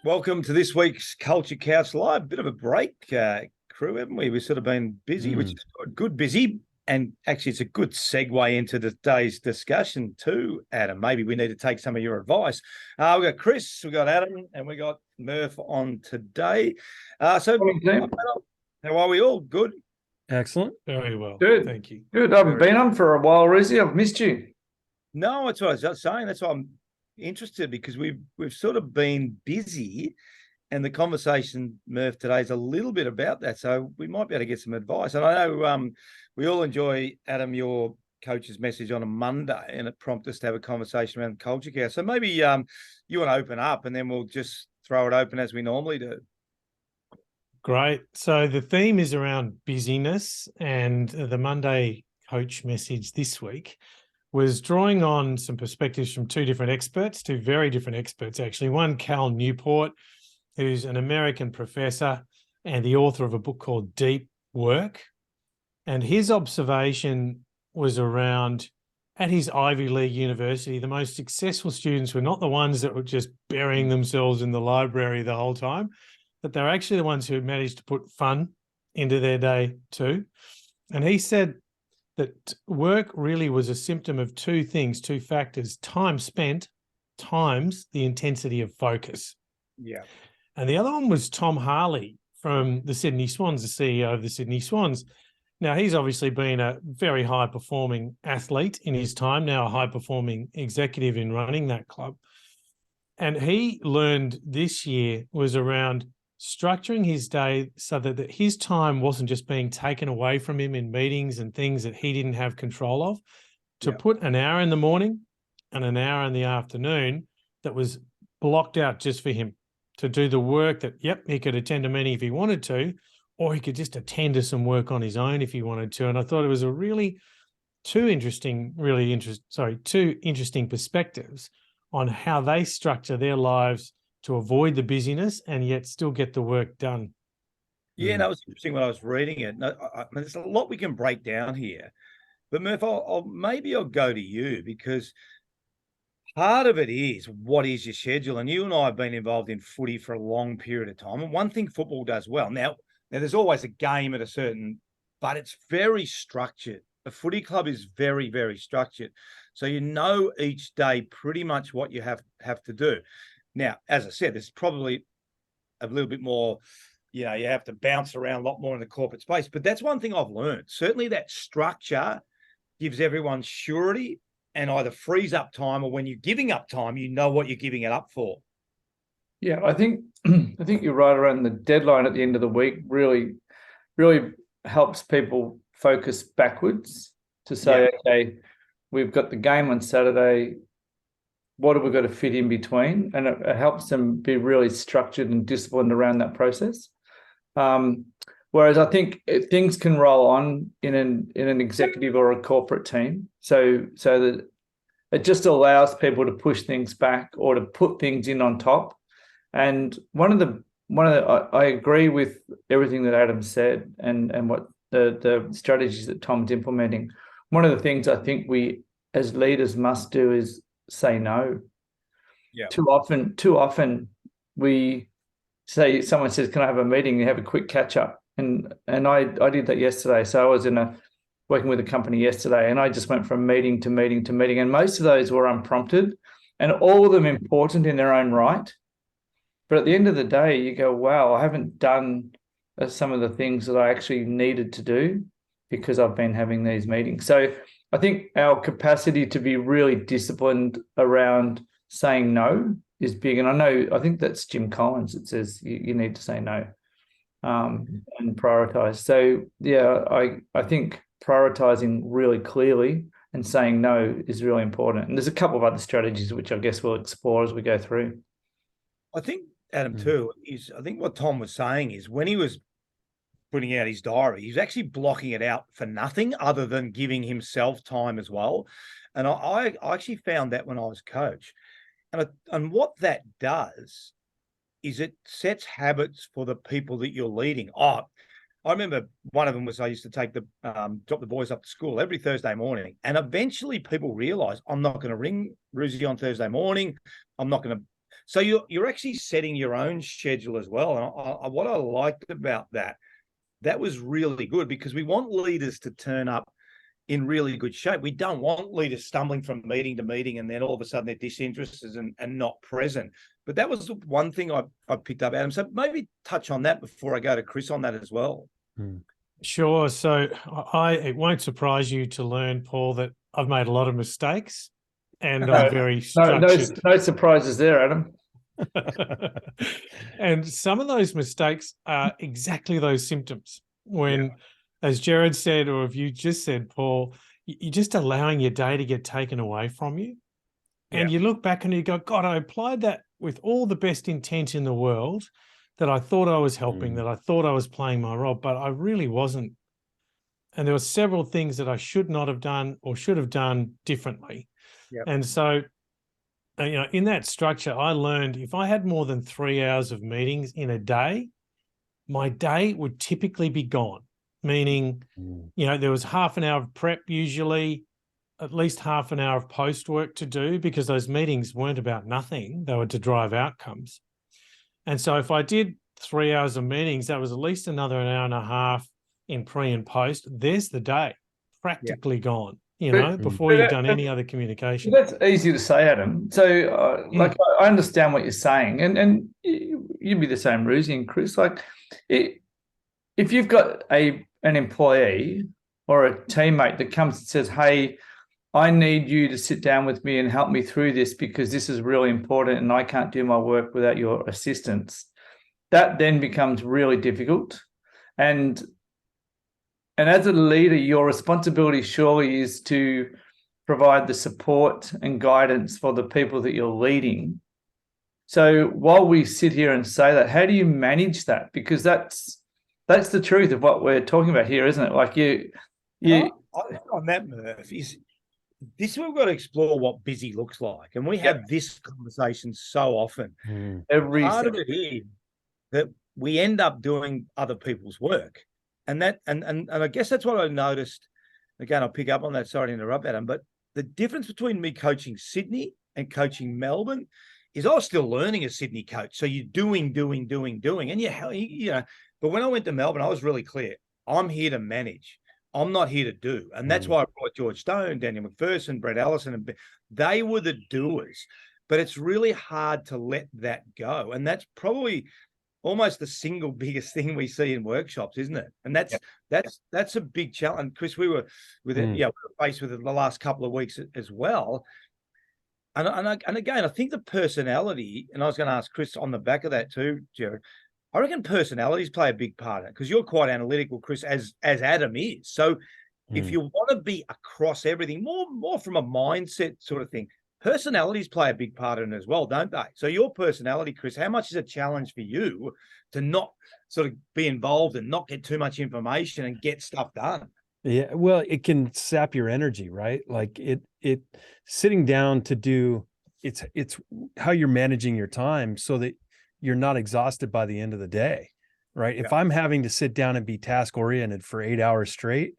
Welcome to this week's Culture Couch Live. Bit of a break, crew, haven't we? We've sort of been busy, which is good busy. And actually, it's a good segue into today's discussion too, Adam. Maybe we need to take some of your advice. We've got Chris, we've got Adam, and we got Murph on today. Morning, how are we all? Good? Excellent. Very well. Good. Thank you. Good. I haven't been on for a while, Rizzy. I've missed you. No, that's what I was just saying. That's why I'm interested, because we've sort of been busy, and the conversation, Murph, today is a little bit about that. So we might be able to get some advice. And I know we all enjoy, Adam, your coach's message on a Monday, and it prompted us to have a conversation around culture care. So maybe you want to open up, and then we'll just throw it open as we normally do. Great. So the theme is around busyness, and the Monday coach message this week was drawing on some perspectives from two very different experts, actually. One, Cal Newport, who's an American professor and the author of a book called Deep Work. And his observation was around, at his Ivy League university, the most successful students were not the ones that were just burying themselves in the library the whole time, but they're actually the ones who managed to put fun into their day too. And he said that work really was a symptom of two factors: time spent times the intensity of focus. Yeah. And the other one was Tom Harley from the Sydney Swans, the CEO of the Sydney Swans. Now, he's obviously been a very high-performing athlete in his time, now a high-performing executive in running that club. And he learned this year was around structuring his day so that his time wasn't just being taken away from him in meetings and things that he didn't have control of, to put an hour in the morning and an hour in the afternoon that was blocked out just for him to do the work that, he could attend a meeting if he wanted to, or he could just attend to some work on his own if he wanted to. And I thought it was a really two interesting perspectives on how they structure their lives to avoid the busyness and yet still get the work done. Yeah, that was interesting when I was reading it. I mean, there's a lot we can break down here. But Murph, I'll go to you, because part of it is, what is your schedule? And you and I have been involved in footy for a long period of time. And one thing football does well, now there's always a game at a certain, but it's very structured. The footy club is very, very structured. So you know each day pretty much what you have to do. Now, as I said, there's probably a little bit more, you have to bounce around a lot more in the corporate space. But that's one thing I've learned. Certainly that structure gives everyone surety, and either frees up time, or when you're giving up time, you know what you're giving it up for. Yeah, I think you're right around the deadline at the end of the week really, really helps people focus backwards to say, okay, we've got the game on Saturday. What have we got to fit in between? And it helps them be really structured and disciplined around that process. Whereas I think things can roll on in an executive or a corporate team, so that it just allows people to push things back or to put things in on top. And I agree with everything that Adam said and what the strategies that Tom's implementing. One of the things I think we as leaders must do is say no. Yeah. Too often we say, someone says, "Can I have a meeting?" You have a quick catch up. And I did that yesterday. So I was working with a company yesterday, and I just went from meeting to meeting to meeting. And most of those were unprompted, and all of them important in their own right. But at the end of the day, you go, wow, I haven't done some of the things that I actually needed to do because I've been having these meetings. So I think our capacity to be really disciplined around saying no is big. And I think that's Jim Collins. It says you need to say no and prioritize. So yeah, I think prioritizing really clearly and saying no is really important. And there's a couple of other strategies which I guess we'll explore as we go through. I think, Adam, too, I think what Tom was saying is, when he was putting out his diary, he's actually blocking it out for nothing other than giving himself time as well. And I actually found that when I was coach. And what that does is it sets habits for the people that you're leading. I remember one of them was, I used to take drop the boys up to school every Thursday morning. And eventually people realize, I'm not going to ring Ruzy on Thursday morning. I'm not going to. So you're actually setting your own schedule as well. And what I liked about that was really good, because we want leaders to turn up in really good shape. We don't want leaders stumbling from meeting to meeting and then all of a sudden they're disinterested and not present. But that was one thing I picked up, Adam. So maybe touch on that before I go to Chris on that as well. Sure. So it won't surprise you to learn, Paul, that I've made a lot of mistakes, and I'm very structured. No surprises there, Adam. And some of those mistakes are exactly those symptoms when, as Jared said, or if you just said, Paul, you're just allowing your day to get taken away from you. And you look back and you go, God, I applied that with all the best intent in the world, that I thought I was helping, that I thought I was playing my role, but I really wasn't. And there were several things that I should not have done or should have done differently. And so, in that structure, I learned if I had more than 3 hours of meetings in a day, my day would typically be gone, meaning, there was half an hour of prep usually, at least half an hour of post work to do, because those meetings weren't about nothing. They were to drive outcomes. And so if I did 3 hours of meetings, that was at least another an hour and a half in pre and post. There's the day practically gone, before you've done any other communication. That's easy to say, Adam. So I understand what you're saying, and you'd be the same, Ruzi and Chris. Like, if you've got an employee or a teammate that comes and says, hey, I need you to sit down with me and help me through this because this is really important and I can't do my work without your assistance, that then becomes really difficult. And as a leader, your responsibility surely is to provide the support and guidance for the people that you're leading. So while we sit here and say that, how do you manage that? Because that's the truth of what we're talking about here, isn't it? Like on that, Murph, is this we've got to explore what busy looks like. And we have this conversation so often. Part of it is that we end up doing other people's work. And I guess that's what I noticed. Again, I'll pick up on that. Sorry to interrupt, Adam. But the difference between me coaching Sydney and coaching Melbourne is I was still learning as Sydney coach. So you're doing. And but when I went to Melbourne, I was really clear. I'm here to manage. I'm not here to do. And that's why I brought George Stone, Daniel McPherson, Brett Allison, and they were the doers. But it's really hard to let that go. And that's probably almost the single biggest thing we see in workshops, isn't it? And that's a big challenge. Chris, we were with it, we were faced with it the last couple of weeks as well. And again, I think the personality, and I was going to ask Chris on the back of that too, Jared, I reckon personalities play a big part in it, because you're quite analytical, Chris, as Adam is. So if you want to be across everything, more from a mindset sort of thing, personalities play a big part in it as well, don't they? So your personality, Chris, how much is a challenge for you to not sort of be involved and not get too much information and get stuff done? Yeah, well, it can sap your energy, right? Like it sitting down to do, it's how you're managing your time so that you're not exhausted by the end of the day, right? If I'm having to sit down and be task oriented for 8 hours straight,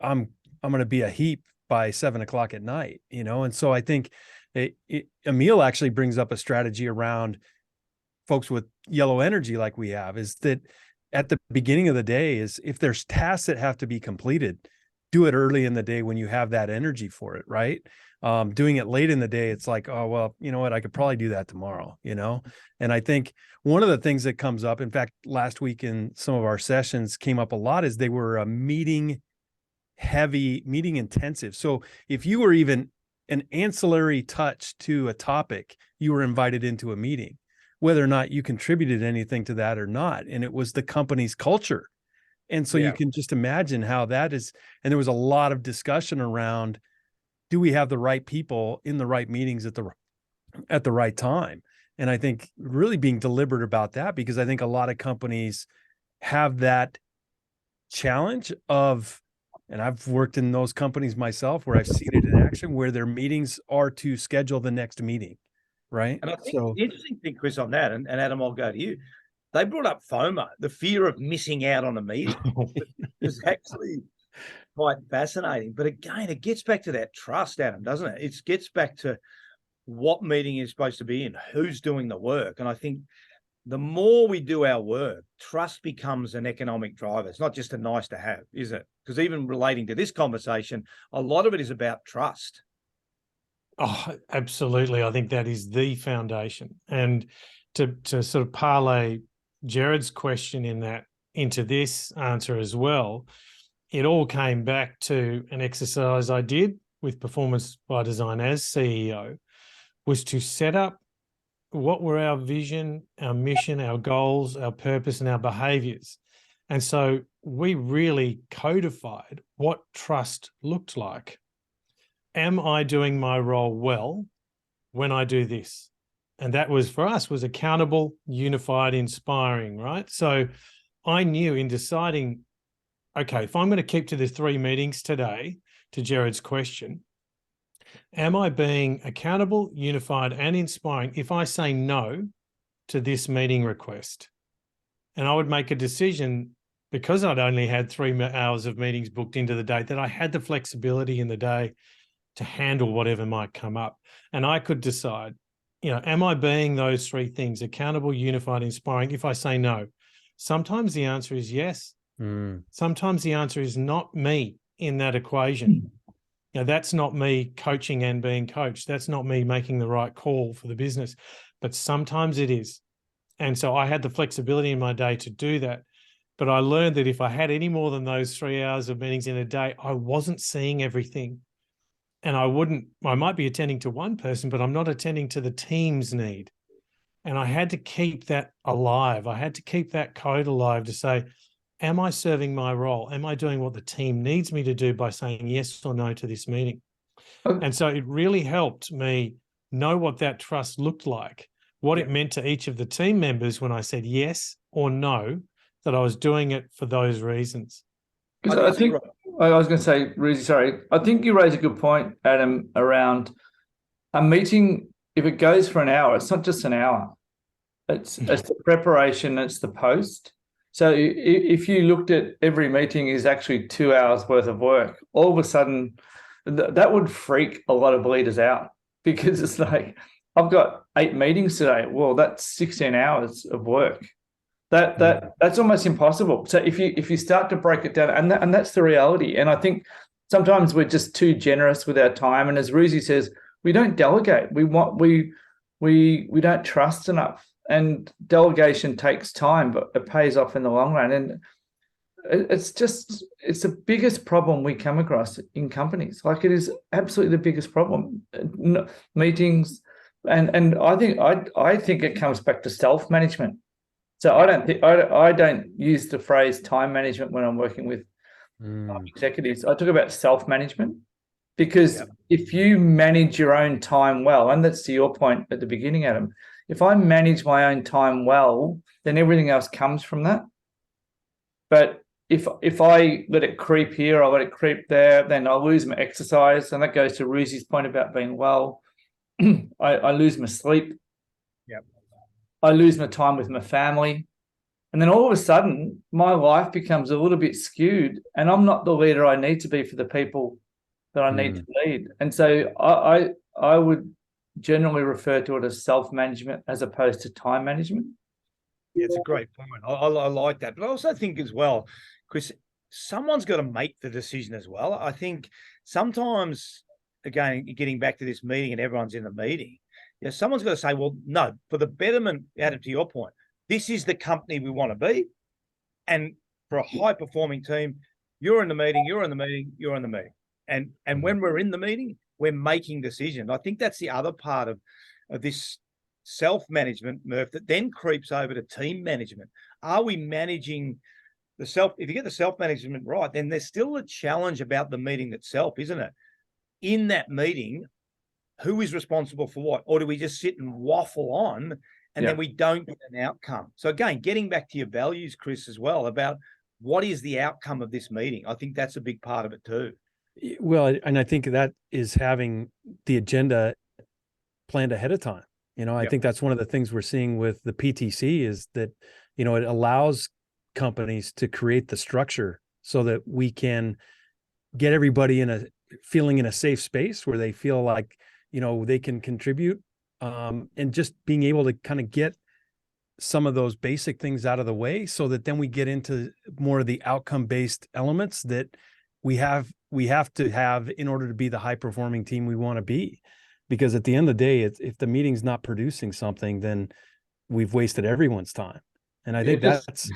I'm going to be a heap by 7 o'clock at night, And so I think Emil actually brings up a strategy around folks with yellow energy like we have, is that at the beginning of the day is if there's tasks that have to be completed, do it early in the day when you have that energy for it, right? Doing it late in the day, it's like, oh, well, you know what? I could probably do that tomorrow, And I think one of the things that comes up, in fact, last week in some of our sessions came up a lot, is they were meeting intensive. So if you were even an ancillary touch to a topic, you were invited into a meeting, whether or not you contributed anything to that or not. And it was the company's culture. And so you can just imagine how that is. And there was a lot of discussion around, do we have the right people in the right meetings at the right time? And I think really being deliberate about that, because I think a lot of companies have that challenge of, and I've worked in those companies myself where I've seen it in action, where their meetings are to schedule the next meeting, right? And I think the interesting thing, Chris, on that, and Adam, I'll go to you. They brought up FOMO, the fear of missing out on a meeting. It's actually quite fascinating. But again, it gets back to that trust, Adam, doesn't it? It gets back to what meeting you're supposed to be in, who's doing the work. And I think the more we do our work, trust becomes an economic driver. It's not just a nice to have, is it? Because even relating to this conversation, a lot of it is about trust. Oh, absolutely. I think that is the foundation. And to sort of parlay Jared's question into this answer as well, it all came back to an exercise I did with Performance by Design as CEO, was to set up what were our vision, our mission, our goals, our purpose, and our behaviors. And so we really codified what trust looked like. Am I doing my role well when I do this? And that was, for us, was accountable, unified, inspiring, right? So I knew in deciding, okay, if I'm going to keep to the 3 meetings today, to Jared's question, am I being accountable, unified, and inspiring if I say no to this meeting request? And I would make a decision, because I'd only had 3 hours of meetings booked into the day, that I had the flexibility in the day to handle whatever might come up. And I could decide, am I being those 3 things, accountable, unified, inspiring, if I say no? Sometimes the answer is yes. Sometimes the answer is not me in that equation. That's not me coaching and being coached. That's not me making the right call for the business. But sometimes it is. And so I had the flexibility in my day to do that. But I learned that if I had any more than those 3 hours of meetings in a day, I wasn't seeing everything. And I might be attending to one person, but I'm not attending to the team's need. And I had to keep that alive. I had to keep that code alive to say, am I serving my role? Am I doing what the team needs me to do by saying yes or no to this meeting? And so it really helped me know what that trust looked like, what it meant to each of the team members when I said yes or no, that I was doing it for those reasons. I think I was going to say, Ruzi, sorry, I think you raise a good point, Adam, around a meeting. If it goes for an hour, it's not just an hour. It's the preparation, it's the post. So if you looked at every meeting is actually 2 hours worth of work, all of a sudden that would freak a lot of leaders out, because it's like, I've got 8 meetings today. Well, that's 16 hours of work. That's almost impossible. So if you start to break it down, and that's the reality. And I think sometimes we're just too generous with our time. And as Ruzi says, we don't delegate. We don't trust enough. And delegation takes time, but it pays off in the long run. And it's the biggest problem we come across in companies. Like, it is absolutely the biggest problem. Meetings, and I think it comes back to self-management. So I don't use the phrase time management when I'm working with executives. I talk about self-management, because if you manage your own time well, and that's to your point at the beginning, Adam, if I manage my own time well, then everything else comes from that. But if I let it creep here, I let it creep there, then I'll lose my exercise. And that goes to Ruzi's point about being well. I lose my sleep. Yep. I lose my time with my family. And then all of a sudden, my life becomes a little bit skewed, and I'm not the leader I need to be for the people that I need to lead. And so I would generally refer to it as self-management as opposed to time management. Yeah, it's a great point. I like that. But I also think as well, Chris, someone's got to make the decision as well. I think sometimes, again, getting back to this meeting and everyone's in the meeting, someone's got to say, well, no, for the betterment, Adam, to your point, this is the company we want to be. And for a high-performing team, you're in the meeting, you're in the meeting, you're in the meeting. And when we're in the meeting, we're making decisions. I think that's the other part of this self-management, Murph, that then creeps over to team management. Are we managing the self? If you get the self-management right, then there's still a challenge about the meeting itself, isn't it? In that meeting, who is responsible for what? Or do we just sit and waffle on and then we don't get an outcome? So again, getting back to your values, Chris, as well, about what is the outcome of this meeting? I think that's a big part of it too. Well, and I think that is having the agenda planned ahead of time. I think that's one of the things we're seeing with the PTC is that, it allows companies to create the structure so that we can get everybody feeling in a safe space where they feel like, they can contribute, and just being able to kind of get some of those basic things out of the way, so that then we get into more of the outcome-based elements that we have to have in order to be the high-performing team we want to be. Because at the end of the day, if the meeting's not producing something, then we've wasted everyone's time. And I think that's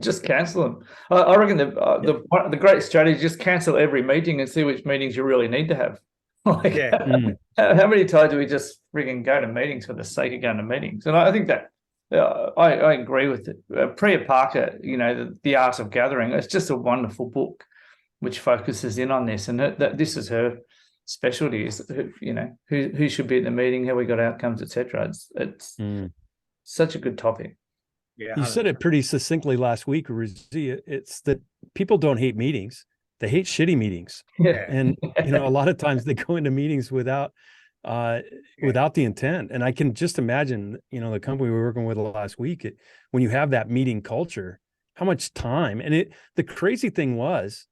just cancel them. I reckon the great strategy is just cancel every meeting and see which meetings you really need to have. How many times do we just frigging go to meetings for the sake of going to meetings? And I think that I agree with it. Priya Parker, the Art of Gathering, it's just a wonderful book which focuses in on this, and this is her specialty, is who should be at the meeting, how we got outcomes, etc. It's such a good topic. Yeah, you said it pretty succinctly last week, Ruzi. It's that people don't hate meetings; they hate shitty meetings. Yeah. And a lot of times they go into meetings without the intent. And I can just imagine, the company we were working with last week, when you have that meeting culture, how much time. And the crazy thing was,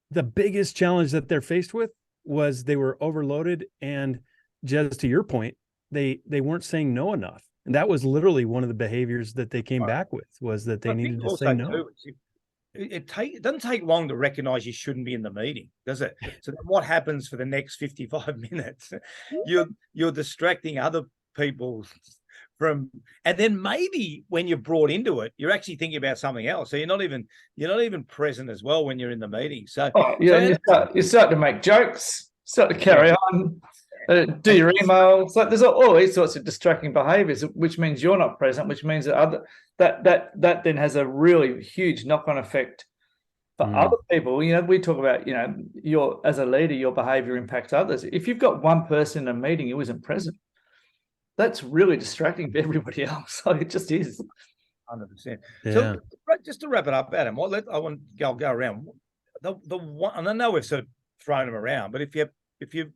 the biggest challenge that they're faced with was they were overloaded, and just to your point, they weren't saying no enough. And that was literally one of the behaviors that they came back with, was that they needed to say no. It doesn't take long to recognize you shouldn't be in the meeting, does it? So then what happens for the next 55 minutes? You're distracting other people from, and then maybe when you're brought into it, you're actually thinking about something else. So you're not even present as well when you're in the meeting. So you start to make jokes, start to carry on. Do your emails. Like, there's all these sorts of distracting behaviors, which means you're not present, which means that then has a really huge knock-on effect for other people. We talk about, as a leader, your behavior impacts others. If you've got one person in a meeting who isn't present, that's really distracting for everybody else. Like, it just is. 100%. Yeah. So just to wrap it up, Adam, I want to go around the one, and I know we've sort of thrown them around, but if you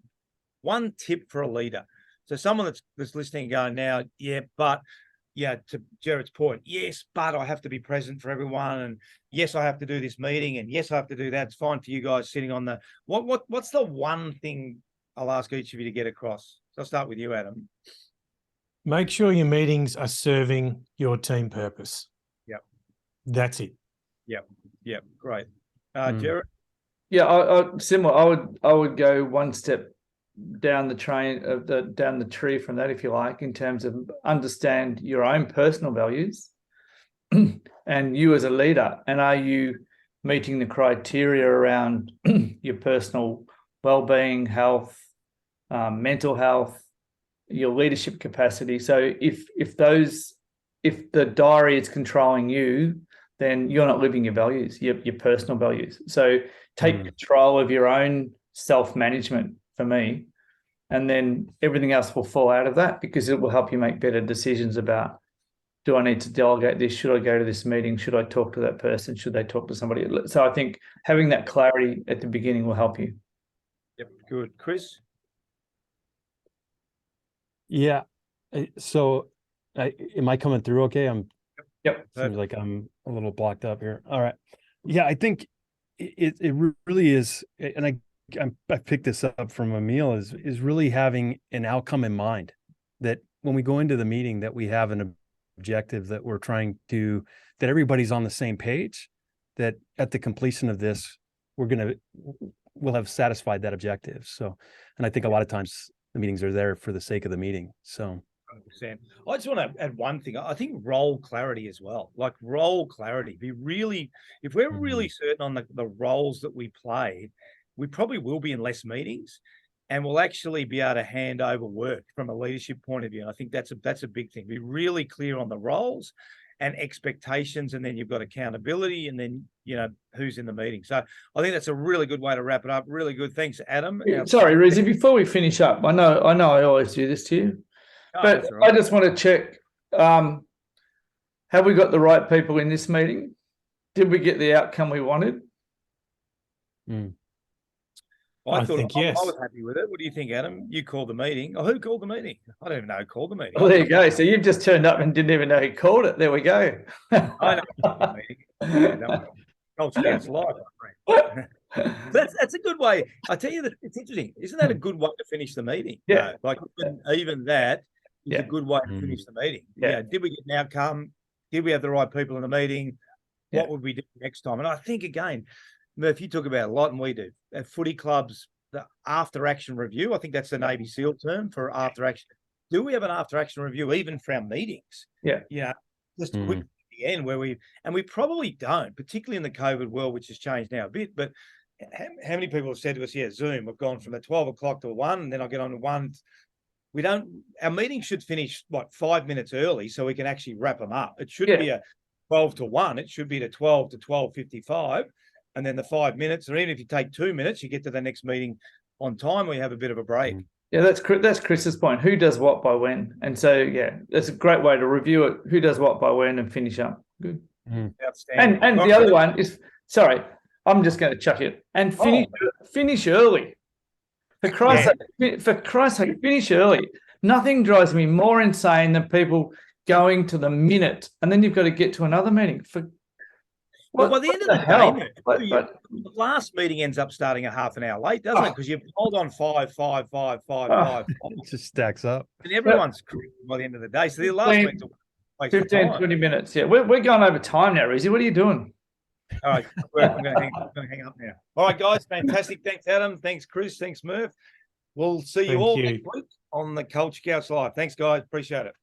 one tip for a leader, so someone that's listening and going now, to Jared's point, yes, but I have to be present for everyone, and yes, I have to do this meeting, and yes, I have to do that. It's fine for you guys sitting on the what's the one thing I'll ask each of you to get across? So I'll start with you, Adam. Make sure your meetings are serving your team purpose. Yep. That's it. Yep. Great. Jared? Yeah, similar. I would go one step down the tree from that, if you like, in terms of understand your own personal values and you as a leader, and are you meeting the criteria around your personal well-being, health, mental health, your leadership capacity. So if the diary is controlling you, then you're not living your values, your personal values. So take control of your own self-management, for me, and then everything else will fall out of that, because it will help you make better decisions about, do I need to delegate this? Should I go to this meeting? Should I talk to that person? Should they talk to somebody? So I think having that clarity at the beginning will help you. Yep, good. Chris? Yeah. So am I coming through okay? Yep. Seems like I'm a little blocked up here. All right. Yeah, I think it really is, and I picked this up from Emil, is really having an outcome in mind, that when we go into the meeting, that we have an objective that we're trying to, that everybody's on the same page, that at the completion of this, we'll have satisfied that objective. So, and I think a lot of times the meetings are there for the sake of the meeting. So 100%. I just want to add one thing. I think role clarity as well. Like role clarity. If we're really certain on the roles that we play, we probably will be in less meetings, and we'll actually be able to hand over work from a leadership point of view. And I think that's a big thing. Be really clear on the roles and expectations, and then you've got accountability, and then who's in the meeting. So I think that's a really good way to wrap it up. Really good. Thanks, Adam. Sorry, Rizzy, before we finish up, I know I always do this to you, but right. I just want to check, have we got the right people in this meeting? Did we get the outcome we wanted? I think yes. I was happy with it. What do you think, Adam? You called the meeting. Oh, who called the meeting? I don't even know who called the meeting. Well, there you go. So you've just turned up and didn't even know who called it. There we go. I know. Culture Dance Live, my friend. That's a good way. I tell you that it's interesting. Isn't that a good way to finish the meeting? Yeah. Like even that is Yeah. a good way to finish the meeting. Yeah. Did we get an outcome? Did we have the right people in the meeting? Yeah. What would we do next time? And I think again, Murph, you talk about a lot, and we do at footy clubs, the after action review. I think that's the Navy SEAL term for after action. Do we have an after action review even for our meetings? Yeah. Yeah. Just quick at the end where we probably don't, particularly in the COVID world, which has changed now a bit. But how many people have said to us, yeah, Zoom, we've gone from 12 o'clock to 1, and then I'll get on to 1. We don't, our meeting should finish 5 minutes early so we can actually wrap them up. It shouldn't be a 12 to 1. It should be to 12 to 12:55. And then the 5 minutes, or even if you take 2 minutes, you get to the next meeting on time, we have a bit of a break. Yeah, that's Chris's point. Who does what by when? And so, yeah, that's a great way to review it. Who does what by when and finish up. Good. Outstanding. And the other one is, sorry, I'm just going to chuck it and finish early. For Christ's sake, finish early. Nothing drives me more insane than people going to the minute and then you've got to get to another meeting. Well, by the end of the day, the last meeting ends up starting a half an hour late, doesn't it? Because you've hold on 5. It just stacks up. And everyone's correct by the end of the day. So the last meeting's a waste of 15, time. 20 minutes. Yeah, we're going over time now, Rizzy. What are you doing? All right, I'm going to hang up now. All right, guys, fantastic. Thanks, Adam. Thanks, Chris. Thanks, Murph. We'll see you all next week on the Culture Couch Live. Thanks, guys. Appreciate it.